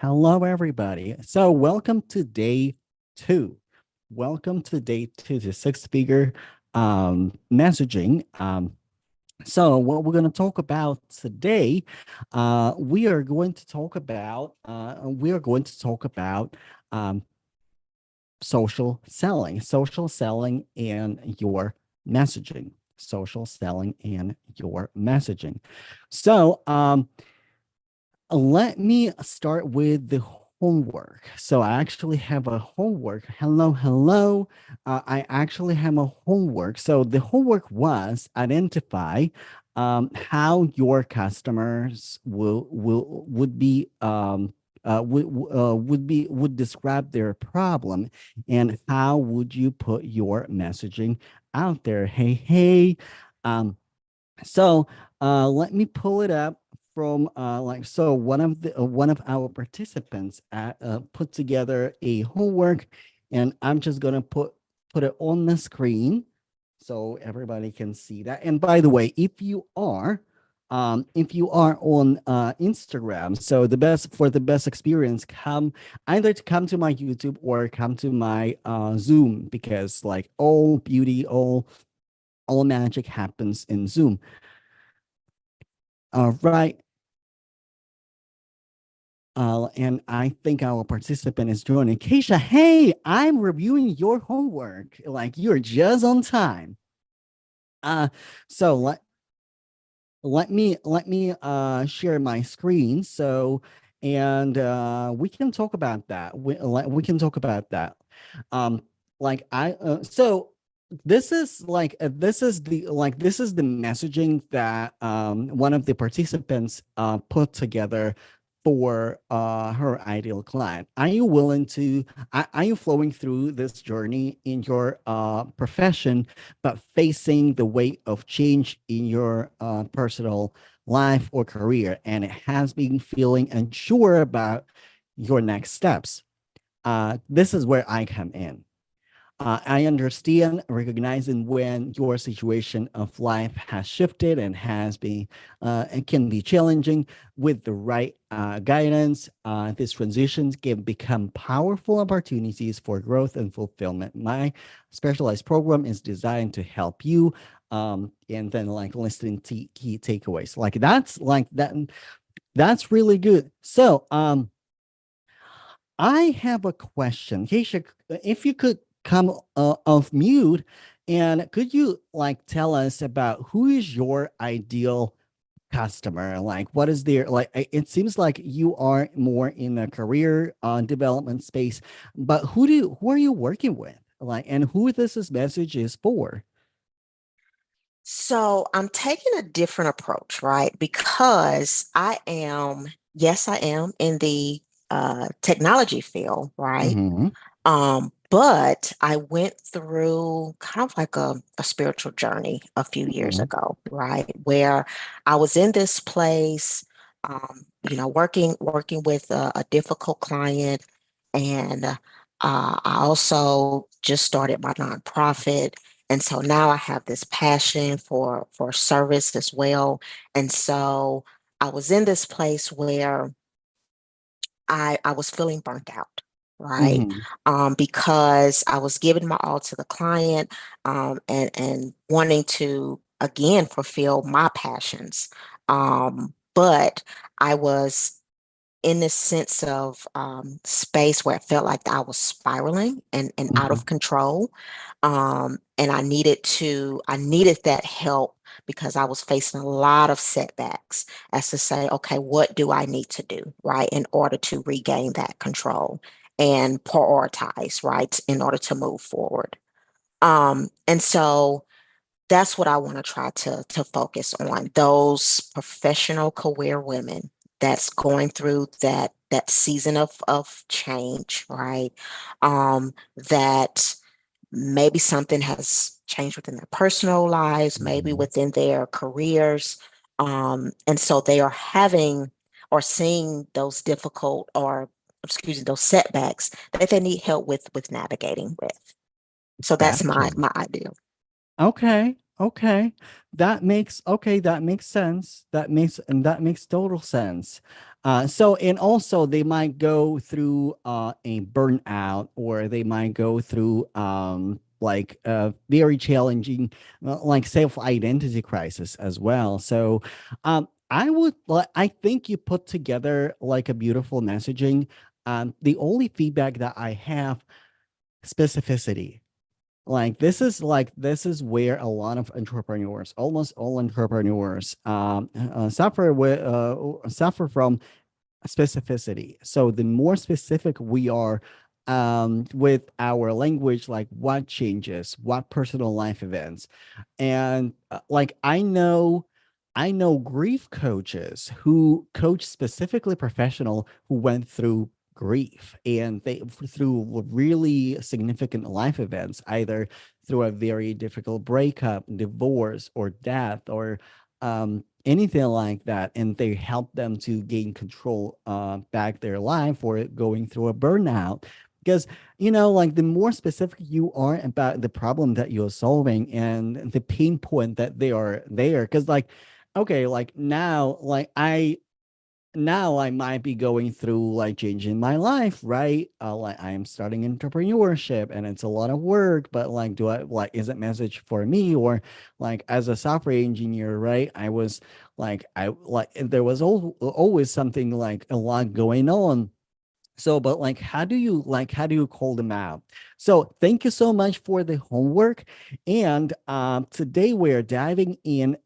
Hello, everybody. So, welcome to day two. Welcome to day two to six figure messaging. So, what we're going to talk about today, we are going to talk about um, social selling and your messaging, social selling and your messaging. So, let me start with the homework. So I actually have a homework. Hello, hello. I actually have a homework. So the homework was identify how your customers would describe their problem, and how would you put your messaging out there. Hey. Um, let me pull it up from one of our participants put together a homework, and I'm just gonna put it on the screen so everybody can see that. And by the way, if you are on Instagram, so the best experience, come to my YouTube or come to my Zoom, because like all beauty, all magic happens in Zoom. All right. And I think our participant is joining. Keisha, hey, I'm reviewing your homework. Like, you're just on time. Uh, so let me share my screen. So, and we can talk about that. We can talk about that. Um, like I so this is the messaging that one of the participants put together for her ideal client. Are you flowing through this journey in your profession, but facing the weight of change in your personal life or career, and it has been feeling unsure about your next steps? This is where I come in. I understand recognizing when your situation of life has shifted and it can be challenging. With the right guidance, these transitions can become powerful opportunities for growth and fulfillment. My specialized program is designed to help you, and then like listing key takeaways. That's really good. So, I have a question. Keisha, if you could come off mute, and could you like tell us about who is your ideal customer? Like, what is their like? It seems like you are more in a career development space, but who are you working with? Like, and who this message is for? So I'm taking a different approach, right? Because yes, I am in the technology field, right? Mm-hmm. But I went through kind of like a spiritual journey a few years Mm-hmm. ago, right? Where I was in this place, working with a difficult client, and I also just started my nonprofit, and so now I have this passion for service as well. And so I was in this place where I was feeling burnt out, right? Mm-hmm. Because I was giving my all to the client, and wanting to again fulfill my passions. But I was in this sense of space where it felt like I was spiraling and out Mm-hmm. of control. And I needed that help because I was facing a lot of setbacks as to say, okay, what do I need to do, right, in order to regain that control and prioritize, right, in order to move forward. And so that's what I want to try to focus on, those professional career women that's going through that season of change, right? That maybe something has changed within their personal lives, maybe Mm-hmm. within their careers. And so they are having or seeing those difficult or excuse me, those setbacks that they need help with navigating with. So that's Gotcha. my ideal. Okay. Okay. That makes sense. That makes total sense. So and also they might go through a burnout, or they might go through like a very challenging like self-identity crisis as well. So I think you put together like a beautiful messaging. The only feedback that I have, specificity. This is where a lot of entrepreneurs, almost all entrepreneurs, suffer from specificity. So the more specific we are with our language, like what changes, what personal life events, and like I know grief coaches who coach specifically professional who went through grief, and they through really significant life events, either through a very difficult breakup, divorce, or death, or anything like that, and they help them to gain control back their life, or going through a burnout. Because like the more specific you are about the problem that you're solving and the pain point that they are there, because like, okay, like now I might be going through like changing my life, right? Like I am starting entrepreneurship, and it's a lot of work, but like, do I like, is it message for me? Or like as a software engineer, right? There was always something, like a lot going on. So, but like, how do you call them out? So thank you so much for the homework. And today we're diving in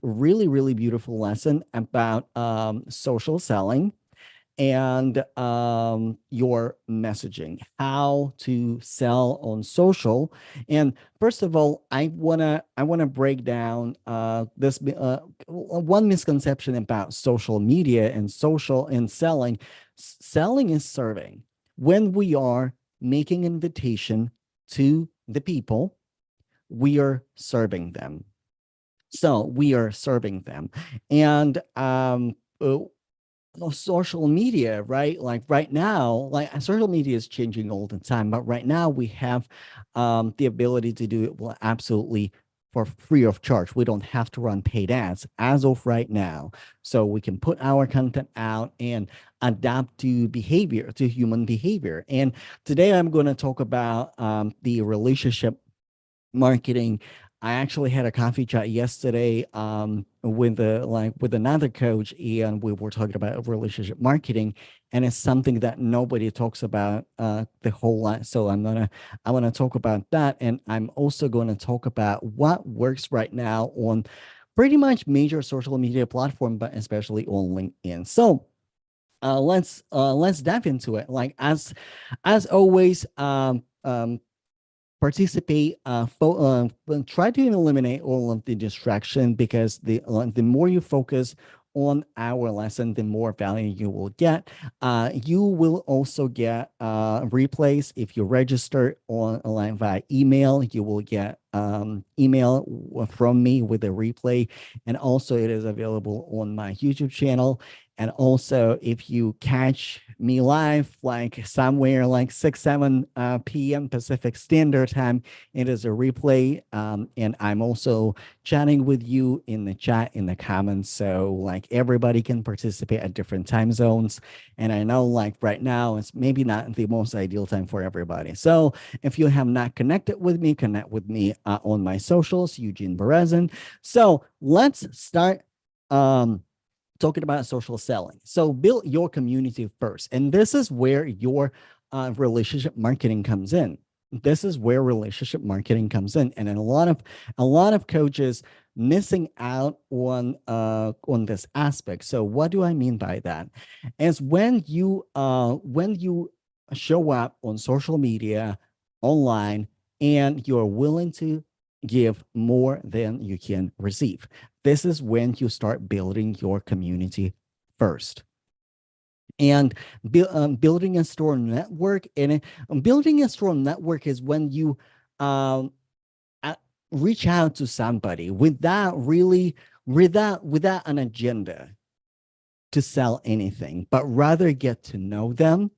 really, really beautiful lesson about social selling and your messaging, how to sell on social. And first of all, I wanna break down one misconception about social media and social and selling. Selling is serving. When we are making invitation to the people, we are serving them. So we are serving them. And social media, right? Like right now, like social media is changing all the time, but right now we have the ability to do it, well, absolutely for free of charge. We don't have to run paid ads as of right now. So we can put our content out and adapt to behavior, to human behavior. And today I'm going to talk about the relationship marketing. I actually had a coffee chat yesterday with another coach, and we were talking about relationship marketing, and it's something that nobody talks about the whole lot. So I want to talk about that, and I'm also going to talk about what works right now on pretty much major social media platform, but especially on LinkedIn. So let's dive into it. Like as always, participate, try to eliminate all of the distraction, because the more you focus on our lesson, the more value you will get. You will also get replays if you register online via email. You will get email from me with a replay, and also it is available on my YouTube channel. And also, if you catch me live, like somewhere like 6, 7 p.m. Pacific Standard Time, it is a replay. And I'm also chatting with you in the chat, in the comments. So like everybody can participate at different time zones. And I know like right now, it's maybe not the most ideal time for everybody. So if you have not connected with me, connect with me on my socials, Eugene Berezin. So let's start. Talking about social selling. So build your community first. And this is where your relationship marketing comes in. This is where relationship marketing comes in. And then a lot of coaches missing out on this aspect. So what do I mean by that? Is when you show up on social media, online, and you're willing to give more than you can receive. This is when you start building your community first. And building a strong network. And building a strong network is when you um, reach out to somebody without an agenda to sell anything, but rather get to know them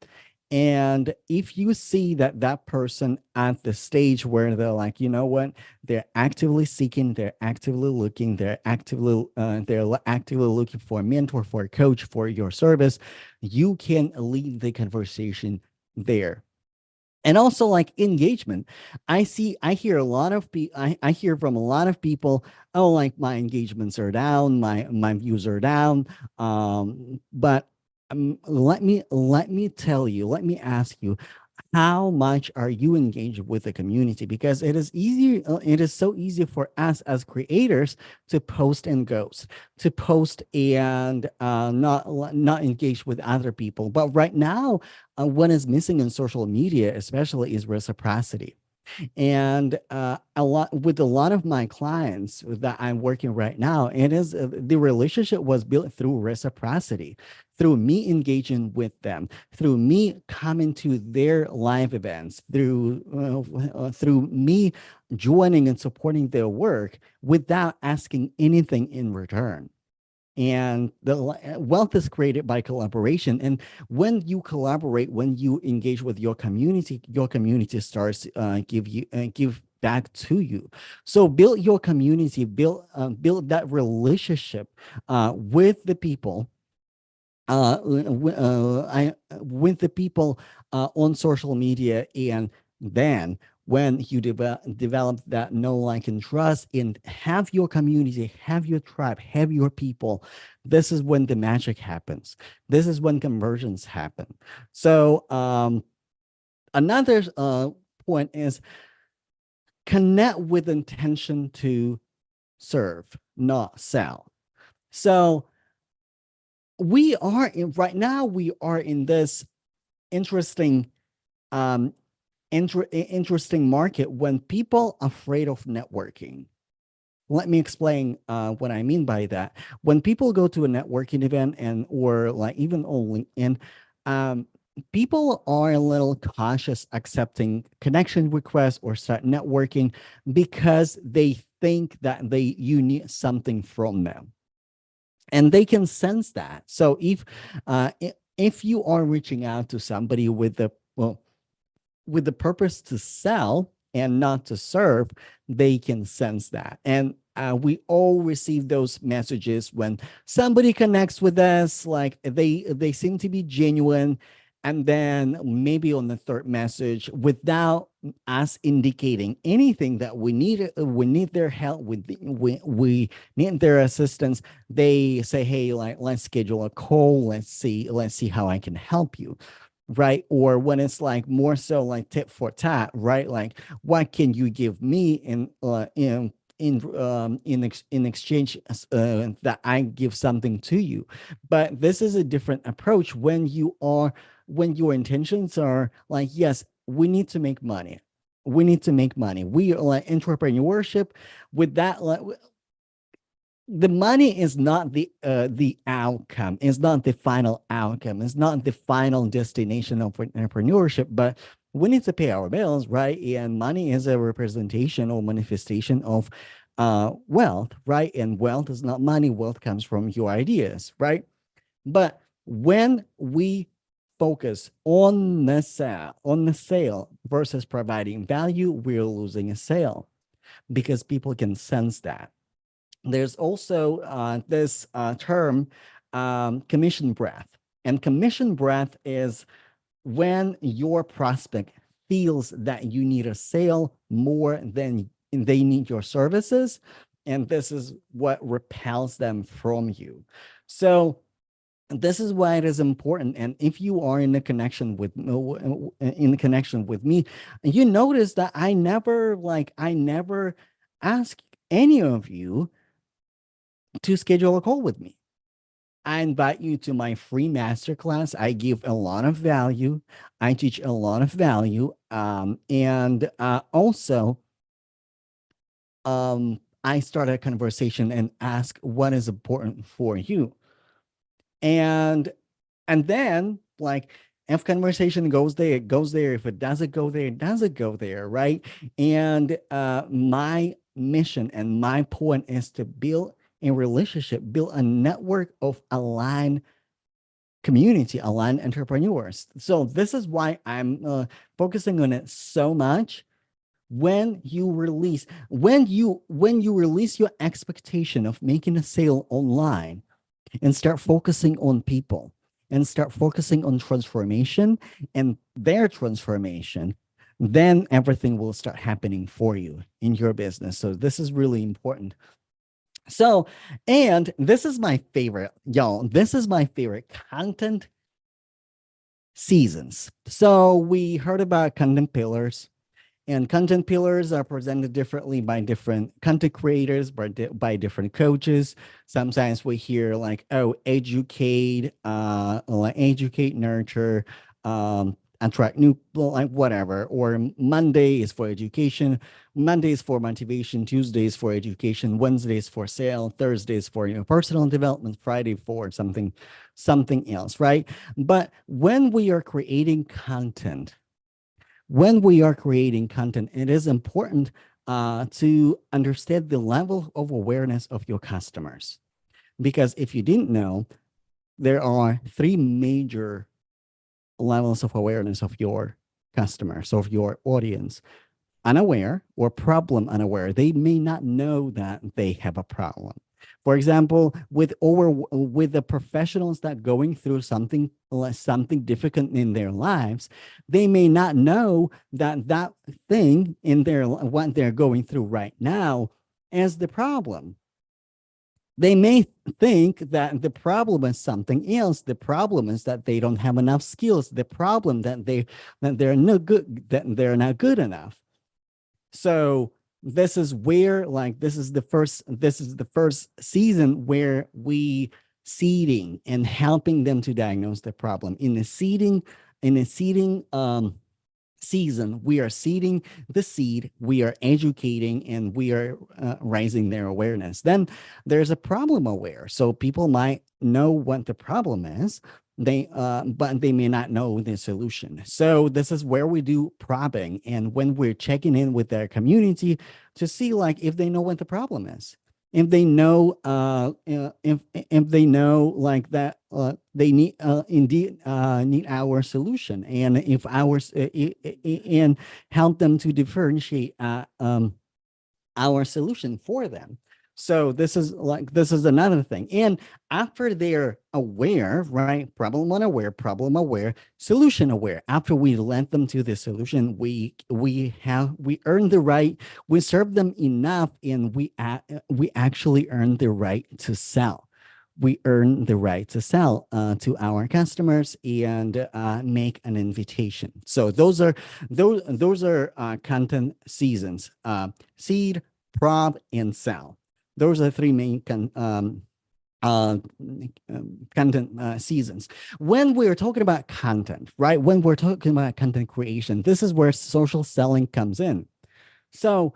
And if you see that that person at the stage where they're like, you know what, they're actively seeking, they're actively looking, they're actively looking for a mentor, for a coach, for your service, you can lead the conversation there. And also like engagement. I hear a lot of people, I hear from a lot of people, oh, like my engagements are down, my views are down. But let me tell you, let me ask you, how much are you engaged with the community? Because it is so easy for us as creators to post and ghost, to post and not engage with other people. But right now, what is missing in social media especially is reciprocity. And a lot of my clients that I'm working right now, it is the relationship was built through reciprocity, through me engaging with them, through me coming to their live events, through me joining and supporting their work without asking anything in return. And wealth is created by collaboration. And when you collaborate, when you engage with your community starts give back to you. So build your community, build that relationship with the people, with the people on social media. And then when you develop that know, like, and trust, and have your community, have your tribe, have your people, this is when the magic happens. This is when conversions happen. So another point is connect with intention to serve, not sell. So right now, we are in this interesting um interesting market when people afraid of networking. Let me explain what I mean by that. When people go to a networking event, and or like even on LinkedIn, um, people are a little cautious accepting connection requests or start networking because they think that you need something from them, and they can sense that. So if you are reaching out to somebody with the with the purpose to sell and not to serve, they can sense that. And we all receive those messages when somebody connects with us, like they seem to be genuine, and then maybe on the third message, without us indicating anything that we need their help, we need their assistance, they say, hey, like, let's schedule a call, let's see how I can help you, right? Or when it's like more so like tit for tat, right? Like, what can you give me in exchange that I give something to you? But this is a different approach when when your intentions are like, yes, we need to make money. We need to make money. We are like entrepreneurship with that, like, the money is not the outcome, it's not the final outcome, it's not the final destination of entrepreneurship, but we need to pay our bills, right? And money is a representation or manifestation of wealth, right? And wealth is not money, wealth comes from your ideas, right? But when we focus on the sale versus providing value, we're losing a sale because people can sense that. There's also this term, commission breath. And commission breath is when your prospect feels that you need a sale more than they need your services. And this is what repels them from you. So this is why it is important. And if you are in a connection with me, you notice that I never ask any of you to schedule a call with me. I invite you to my free masterclass. I give a lot of value. I teach a lot of value. And also, I start a conversation and ask what is important for you. And then, like, if conversation goes there, it goes there. If it doesn't go there, it doesn't go there, right? And my mission and my point is to build a relationship, build a network of aligned community, aligned entrepreneurs. So this is why I'm focusing on it so much. When you release your expectation of making a sale online and start focusing on people and start focusing on transformation and their transformation, then everything will start happening for you in your business. So this is really important. So, and this is my favorite, y'all. This is my favorite content seasons. So we heard about content pillars, and content pillars are presented differently by different content creators, by different coaches. Sometimes we hear like, oh, educate, nurture, attract new, like whatever. Or Monday is for education, Mondays for motivation, Tuesdays for education, Wednesdays for sale, Thursdays for personal development, Friday for something else, right? But when we are creating content, it is important to understand the level of awareness of your customers. Because if you didn't know, there are 3 major levels of awareness of your customers, of your audience. Unaware or problem unaware. They may not know that they have a problem. For example, with the professionals that going through something difficult in their lives, they may not know that that thing in their what they're going through right now is the problem. They may think that the problem is something else. The problem is that they don't have enough skills. The problem that they're not good enough. So this is where, like, this is the first season where we seeding and helping them to diagnose the problem. In the seeding season, we are seeding the seed, we are educating, and we are raising their awareness. Then there's a problem aware. So people might know what the problem is, but they may not know the solution. So this is where we do probing, and when we're checking in with their community to see like if they know what the problem is, if they know if they know like that they need indeed need our solution, and if ours and help them to differentiate our solution for them. So this is another thing. And after they're aware, right? Problem aware, solution aware. After we led them to the solution, we earn the right, we serve them enough, and we actually earn the right to sell. We earn the right to sell to our customers and make an invitation. So those are content seasons: seed, prob, and sell. Those are 3 main content seasons. When we're talking about content, right? When we're talking about content creation, this is where social selling comes in. So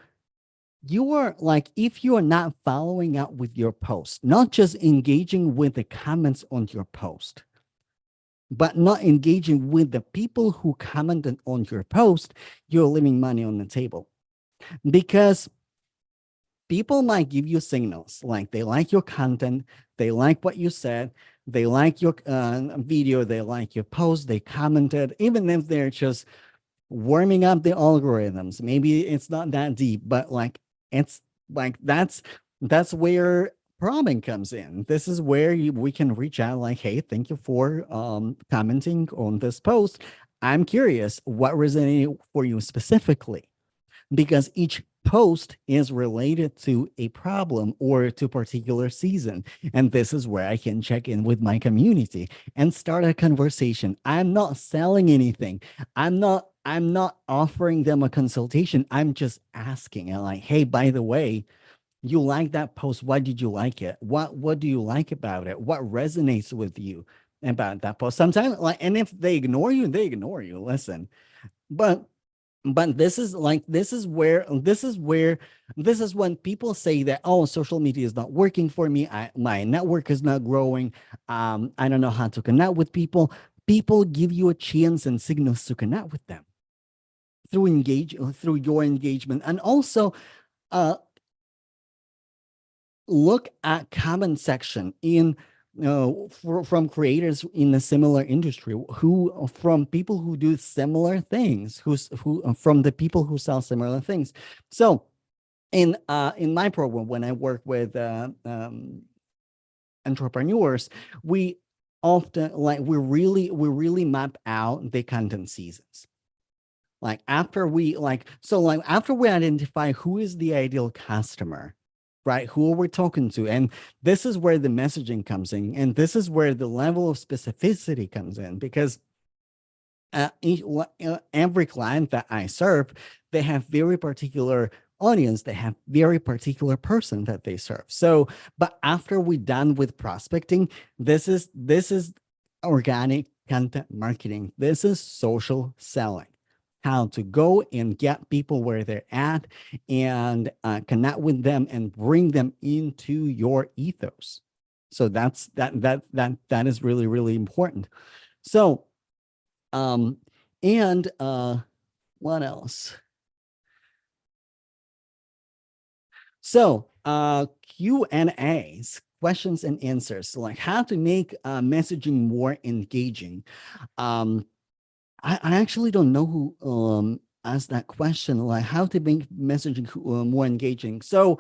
you are like, if you are not following up with your post, not just engaging with the comments on your post, but not engaging with the people who commented on your post, you're leaving money on the table. Because people might give you signals like they like your content, they like what you said, they like your video, they like your post, they commented, even if they're just warming up the algorithms. Maybe it's not that deep, but like it's like that's where probing comes in. This is where we can reach out like, hey, thank you for commenting on this post. I'm curious what resonated for you specifically, because each post is related to a problem or to a particular season. And this is where I can check in with my community and start a conversation. I'm not selling anything. I'm not offering them a consultation. I'm just asking, and like, hey, by the way, you like that post? Why did you like it? What do you like about it? What resonates with you about that post? Sometimes, like, and if they ignore you, they ignore you. Listen, but this is when people say that, oh, social media is not working for me, my network is not growing, I don't know how to connect with people. People give you a chance and signals to connect with them through your engagement. And also look at comment section in from creators in a similar industry, who from people who do similar things, from the people who sell similar things. So in my program, when I work with entrepreneurs, we often we really map out the content seasons. Like after we after we identify who is the ideal customer, right? Who are we talking to? And this is where the messaging comes in, and this is where the level of specificity comes in, because every client that I serve, they have very particular audience, they have very particular person that they serve. So, but after we're done with prospecting, this is organic content marketing. This is social selling. How to go and get people where they're at and connect with them and bring them into your ethos. So that is really, really important. So and what else? So Q&As, questions and answers, like how to make messaging more engaging. I actually don't know who asked that question, like how to make messaging more engaging. So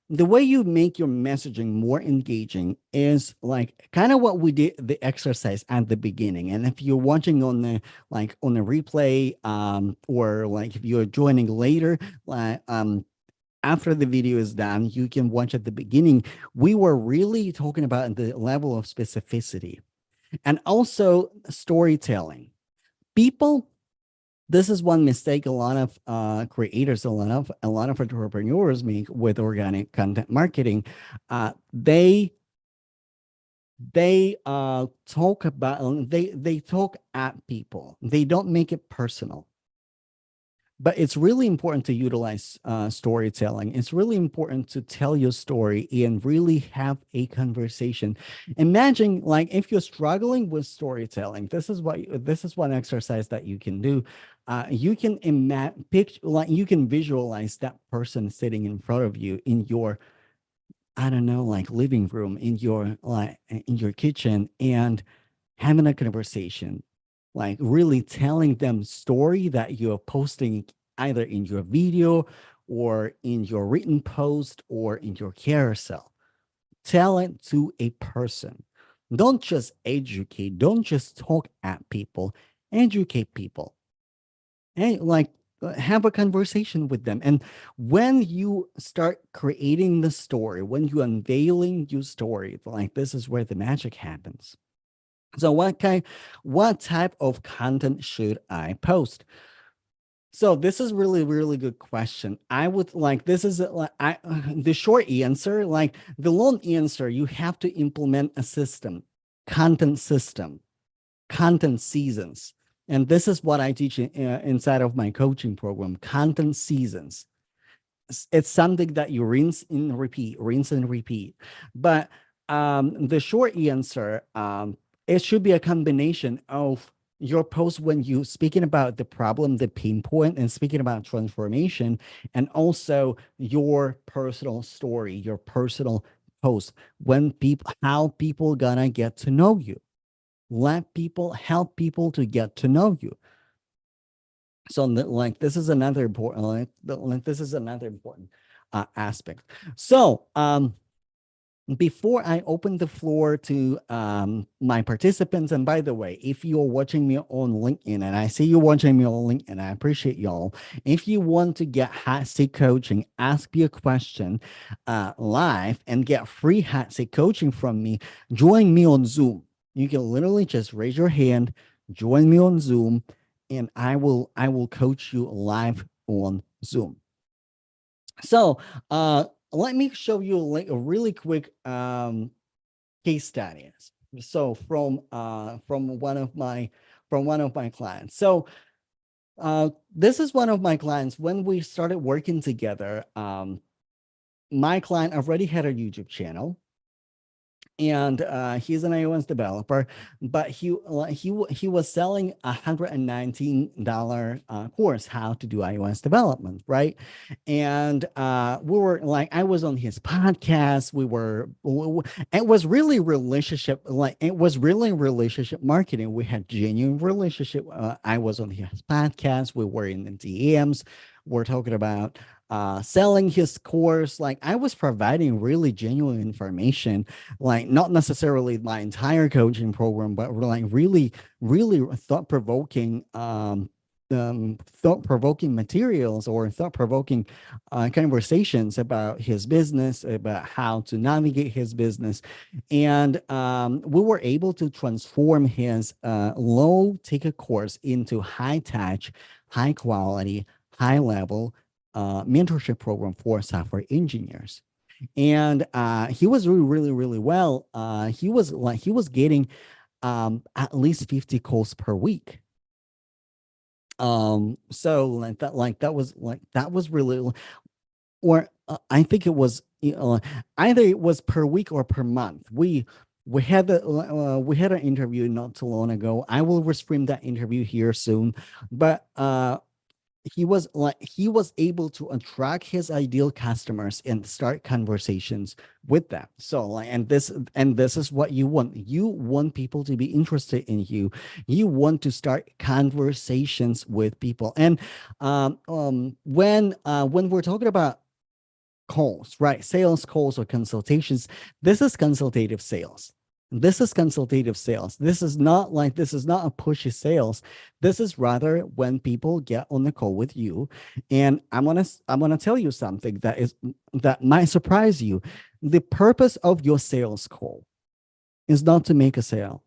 the way you make your messaging more engaging is like kind of what we did the exercise at the beginning. And if you're watching on the on a replay, or like if you're joining later, like after the video is done, you can watch at the beginning. We were really talking about the level of specificity and also storytelling. People, this is one mistake a lot of creators, a lot of entrepreneurs make with organic content marketing. They talk about, they talk at people. They don't make it personal. But it's really important to utilize storytelling. It's really important to tell your story and really have a conversation. Imagine, like, if you're struggling with storytelling, this is one exercise that you can do. You can picture, like, you can visualize that person sitting in front of you in your, I don't know, like living room, in your kitchen, and having a conversation, like really telling them story that you're posting either in your video or in your written post or in your carousel. Tell it to a person. Don't just educate, don't just talk at people, educate people. And have a conversation with them. And when you start creating the story, when you unveiling your story, like this is where the magic happens. So what type of content should I post? So this is really, really good question. I would like, this is the short answer, like the long answer, you have to implement a system, content seasons. And this is what I teach inside of my coaching program, content seasons. It's something that you rinse and repeat. But the short answer, it should be a combination of your post when you speaking about the problem, the pain point, and speaking about transformation, and also your personal story, your personal post. When how people gonna get to know you. Help people to get to know you. So this is another important, this is another important aspect. So before I open the floor to my participants, and by the way, if you're watching me on LinkedIn, and I see you watching me on LinkedIn, I appreciate y'all. If you want to get hot seat coaching, ask me a question live and get free hot seat coaching from me, join me on Zoom. You can literally just raise your hand, join me on Zoom, and I will coach you live on Zoom. So let me show you a really quick case study. So from one of my clients. So this is one of my clients. When we started working together, my client already had a YouTube channel. and he's an iOS developer, but he was selling $119 course how to do iOS development, right? And we were like, I was on his podcast. It was really relationship, like it was really relationship marketing. We had genuine relationship. I was on his podcast. We were in the DMs. We're talking about selling his course. Like I was providing really genuine information, like not necessarily my entire coaching program, but like really thought-provoking materials or thought-provoking conversations about his business, about how to navigate his business. And we were able to transform his low ticket course into high touch, high quality, high level mentorship program for software engineers. And he was doing really well. He was getting at least 50 calls per week. So that was really, or I think it was, either it was per week or per month. We had an interview not too long ago. I will restream that interview here soon, but he was able to attract his ideal customers and start conversations with them. So like, and this is what you want. You want people to be interested in you. You want to start conversations with people. And when we're talking about calls, right? Sales calls or consultations, this is consultative sales. This is consultative sales. This is not a pushy sales. This is rather when people get on the call with you. And I'm gonna tell you something that might surprise you. The purpose of your sales call is not to make a sale.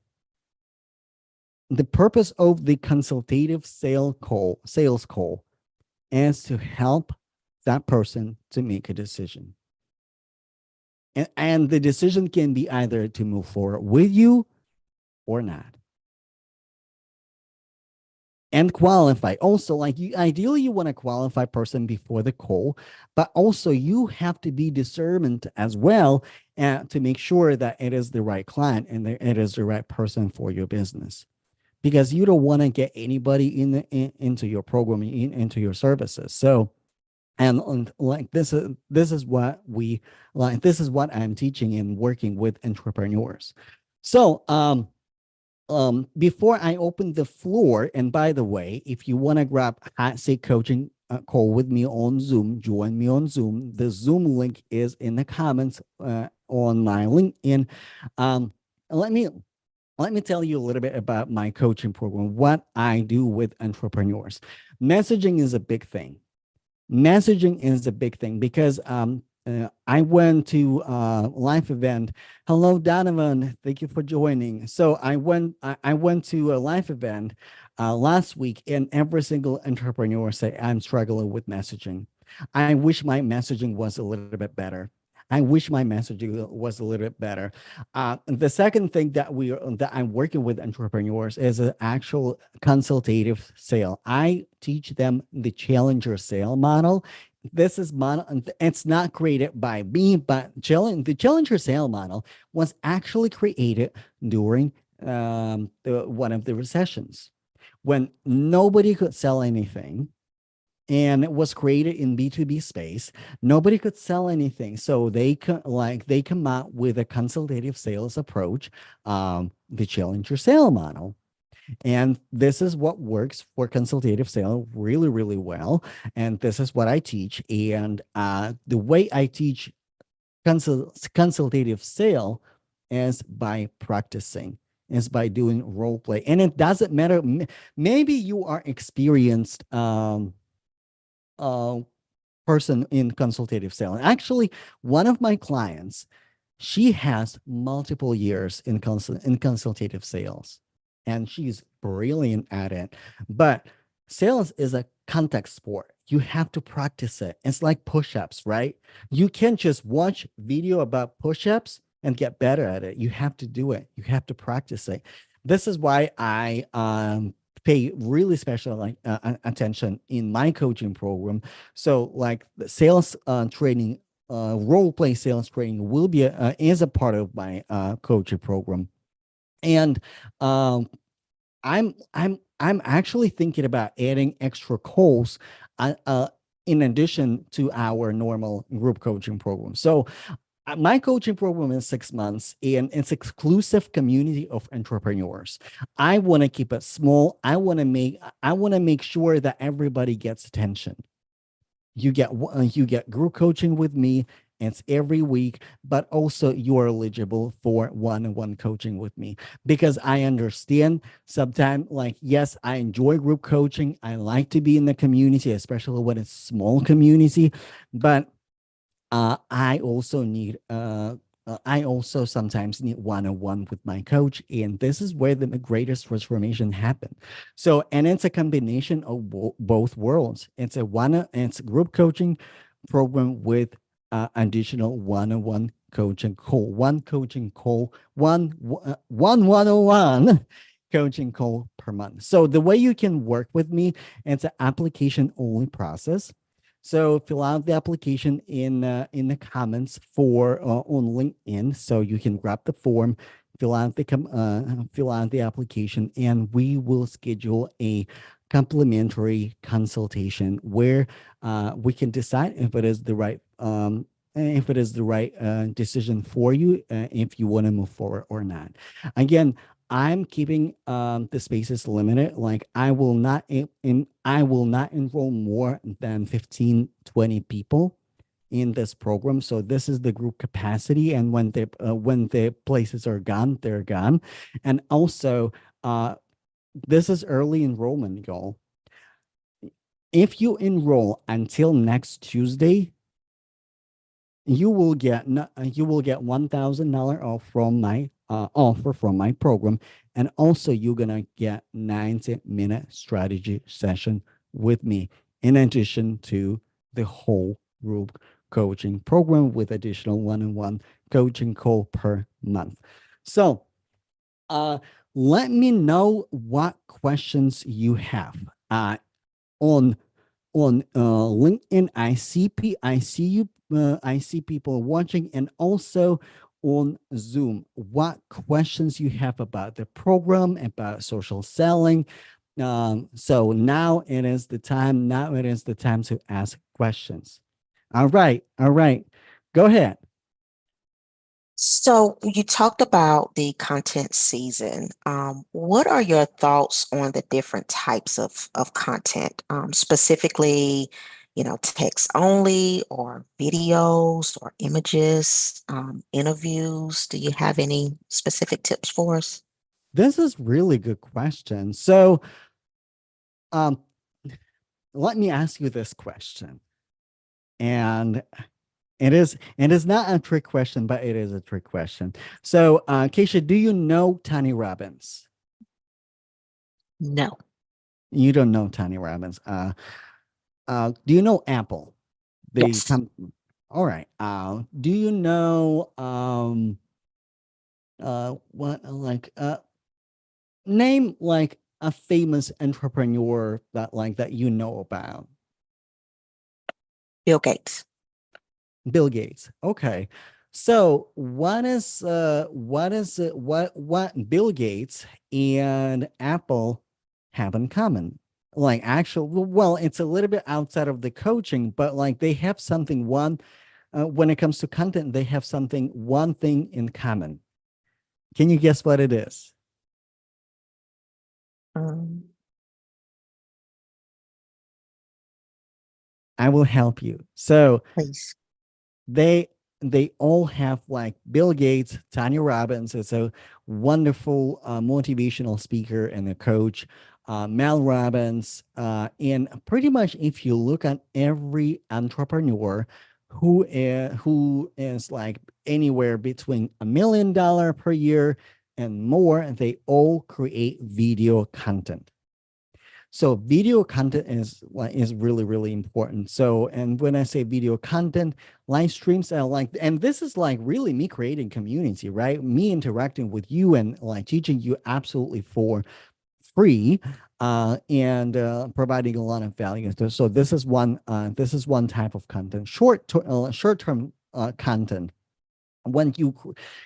The purpose of the consultative sales call is to help that person to make a decision. And the decision can be either to move forward with you or not. And qualify. Also, like ideally you want to qualify person before the call, but also you have to be discernment as well to make sure that it is the right client and it is the right person for your business. Because you don't want to get anybody into your program, into your services. So, and like this is what this is what I'm teaching and working with entrepreneurs. So before I open the floor, and by the way, if you want to grab Hot Seat Coaching call with me on Zoom, join me on Zoom. The Zoom link is in the comments on my LinkedIn. Let me tell you a little bit about my coaching program, what I do with entrepreneurs. Messaging is a big thing. Messaging is a big thing because I went to a live event. Hello, Donovan. Thank you for joining. So I went to a live event last week, and every single entrepreneur say, I'm struggling with messaging. I wish my messaging was a little bit better. I wish my messaging was a little bit better. The second thing that I'm working with entrepreneurs is an actual consultative sale. I teach them the challenger sale model. This is model. It's not created by me, but the challenger sale model was actually created during one of the recessions when nobody could sell anything. And it was created in B2B space. Nobody could sell anything. So they come out with a consultative sales approach, the challenger sale model. And this is what works for consultative sale really, really well. And this is what I teach. And the way I teach consultative sale is by practicing, is by doing role play. And it doesn't matter. Maybe you are experienced person in consultative sales. Actually, one of my clients, she has multiple years in consultative sales, and she's brilliant at it. But sales is a contact sport. You have to practice it. It's like push-ups, right? You can't just watch video about push-ups and get better at it. You have to do it. You have to practice it. This is why I pay really special attention in my coaching program. So like the sales training role play sales training will be is a part of my coaching program. And um, I'm actually thinking about adding extra calls in addition to our normal group coaching program. So my coaching program is 6 months, and it's exclusive community of entrepreneurs. I want to keep it small. I want to make sure that everybody gets attention. You get group coaching with me. It's every week, but also you are eligible for one-on-one coaching with me, because I understand sometimes, like, yes, I enjoy group coaching. I like to be in the community, especially when it's small community, but I also sometimes need one-on-one with my coach, and this is where the greatest transformation happen. So, and it's a combination of both worlds. It's a group coaching program with additional one-on-one coaching call, one coaching call, one one-on-one coaching call per month. So the way you can work with me, it's an application only process. So fill out the application in the comments for on LinkedIn. So you can grab the form, fill out the application, and we will schedule a complimentary consultation where we can decide if it is the right decision for you, if you want to move forward or not. Again, I'm keeping the spaces limited. Like I will not enroll more than 15, 20 people in this program. So this is the group capacity, and when the places are gone, they're gone. And also, this is early enrollment goal. If you enroll until next Tuesday, you will get $1,000 off from my offer from my program, and also you're gonna get 90-minute strategy session with me, in addition to the whole group coaching program with additional one-on-one coaching call per month. So let me know what questions you have on LinkedIn. I see you. I see people watching, and also on Zoom. What questions you have about the program, about social selling? So now it is the time. Now it is the time to ask questions. All right. All right. Go ahead. So you talked about the content season. What are your thoughts on the different types of content, specifically, text only or videos or images, interviews? Do you have any specific tips for us? This is really good question. So, um, let me ask you this question, and it is not a trick question, but it is a trick question. So, Keisha, do you know Tony Robbins? No. You don't know Tony Robbins. Do you know Apple? They Yes. come. All right. Do you know what like name like a famous entrepreneur that you know about? Bill Gates. Bill Gates. Okay. So what Bill Gates and Apple have in common? Like actual, well, it's a little bit outside of the coaching, but like they have something when it comes to content, they have one thing in common. Can you guess what it is? Um, I will help you. So please. they they all have, like, Bill Gates, Tanya Robbins is a wonderful motivational speaker and a coach. Mel Robbins, and pretty much if you look at every entrepreneur who is like anywhere between $1 million per year and more, they all create video content. So video content is really, really important. So, and when I say video content, live streams are like, and this is like really me creating community, right? Me interacting with you and like teaching you absolutely for free, and providing a lot of value. So this is one type of content. Short term content, when you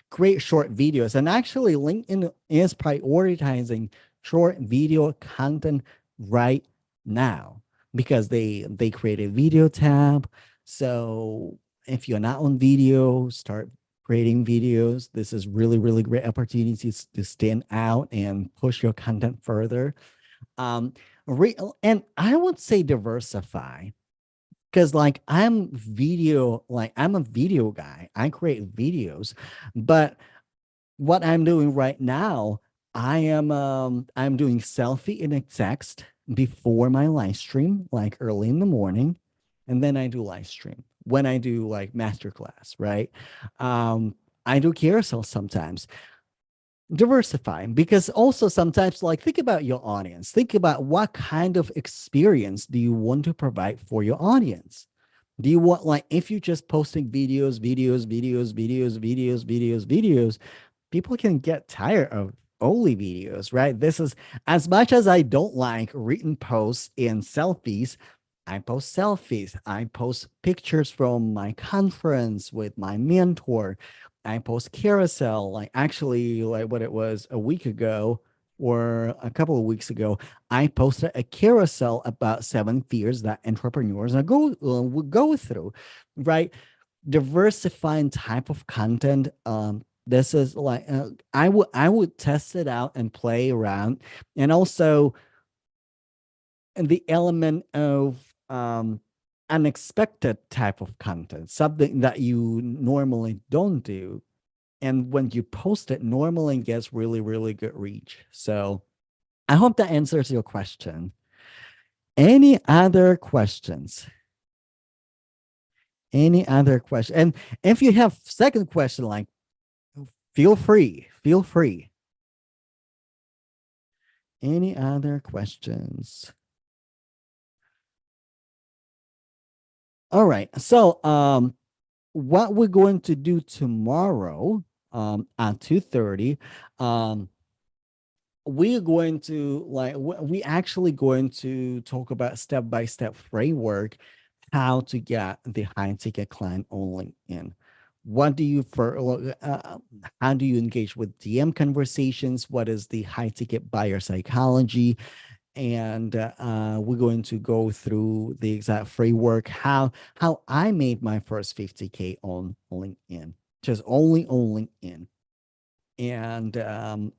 create short videos, and actually LinkedIn is prioritizing short video content right now because they create a video tab. So if you're not on video, start creating videos. This is really, really great opportunities to stand out and push your content further. um and I would say diversify, because I'm a video guy. I create videos, but what I'm doing right now, I'm doing selfie in a text before my live stream, like early in the morning, and then I do live stream when I do like masterclass, right? um I do carousel sometimes. Diversify, because also sometimes, like, think about your audience, think about what kind of experience do you want to provide for your audience. Do you want, like, if you just posting videos, people can get tired of only videos, right? This is, as much as I don't like written posts and selfies, I post selfies. I post pictures from my conference with my mentor. I post carousel, like actually, like what it was a week ago or a couple of weeks ago, I posted a carousel about 7 fears that entrepreneurs would go through, right? Diversifying type of content. This is like, I would test it out and play around, and also the element of unexpected type of content, something that you normally don't do, and when you post it, normally gets really, really good reach. So I hope that answers your question. Any other questions? Any other question? And if you have second question, like, feel free. Feel free. Any other questions? All right. So what we're going to do tomorrow at 2:30, we're going to, like, we actually going to talk about step-by-step framework, how to get the high ticket client on LinkedIn. What do you how do you engage with DM conversations? What is the high ticket buyer psychology? And we're going to go through the exact framework, how I made my first 50K on LinkedIn, just only on LinkedIn. And I'm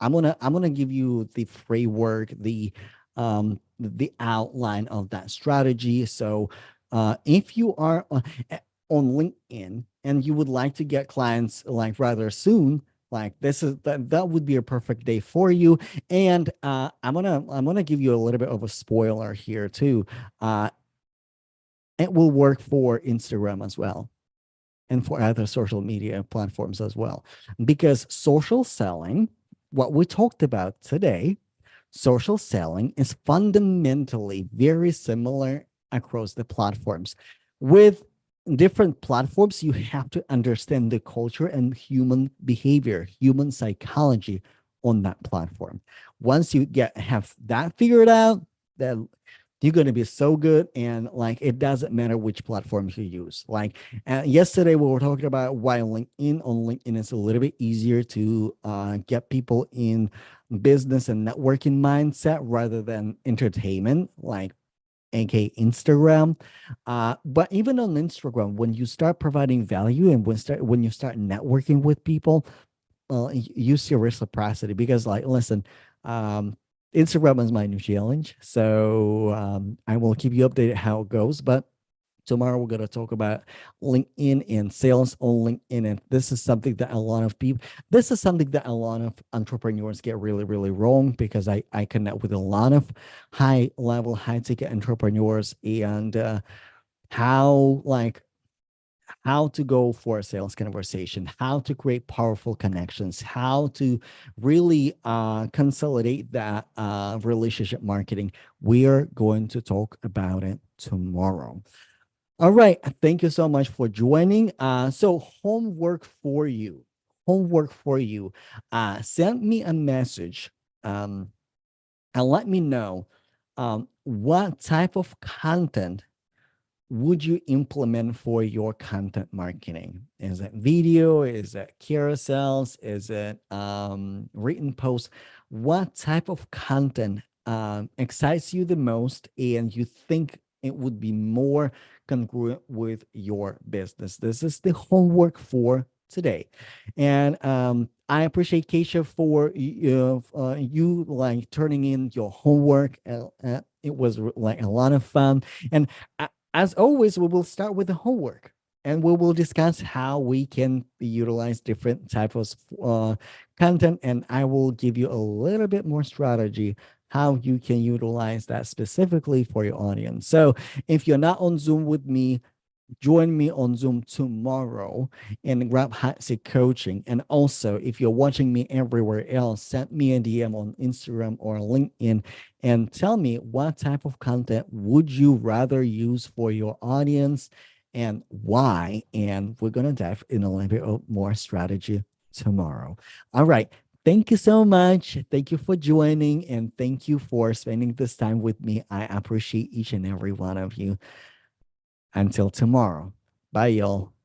gonna give you the framework, the outline of that strategy. So if you are on LinkedIn and you would like to get clients like rather soon, like, that would be a perfect day for you. And I'm gonna give you a little bit of a spoiler here too. uh it will work for Instagram as well, and for other social media platforms as well. Because social selling, what we talked about today, social selling is fundamentally very similar across the platforms. With different platforms, you have to understand the culture and human behavior, human psychology on that platform. Once you have that figured out, then you're going to be so good. And like, it doesn't matter which platform you use. Like, yesterday we were talking about why LinkedIn is a little bit easier to get people in business and networking mindset rather than entertainment, like aka Instagram. But even on Instagram, when you start providing value and when you start networking with people, use your reciprocity, because, like, listen, um Instagram is my new challenge, so I will keep you updated how it goes. But tomorrow we're going to talk about LinkedIn and sales on LinkedIn. And this is something that a lot of entrepreneurs get really, really wrong, because I connect with a lot of high level, high ticket entrepreneurs, and how, like, how to go for a sales conversation, how to create powerful connections, how to really consolidate that relationship marketing. We are going to talk about it tomorrow. All right. Thank you so much for joining. So homework for you. Homework for you. Send me a message and let me know what type of content would you implement for your content marketing? Is it video? Is it carousels? Is it written posts? What type of content excites you the most and you think it would be more congruent with your business? This is the homework for today. And I appreciate Keisha for you like turning in your homework. It was like a lot of fun. And as always, we will start with the homework and we will discuss how we can utilize different types of content. And I will give you a little bit more strategy how you can utilize that specifically for your audience. So if you're not on Zoom with me, join me on Zoom tomorrow and grab Hot Seat Coaching. And also, if you're watching me everywhere else, send me a DM on Instagram or LinkedIn and tell me what type of content would you rather use for your audience and why. And we're going to dive in a little bit of more strategy tomorrow. All right. Thank you so much. Thank you for joining and thank you for spending this time with me. I appreciate each and every one of you. Until tomorrow. Bye, y'all.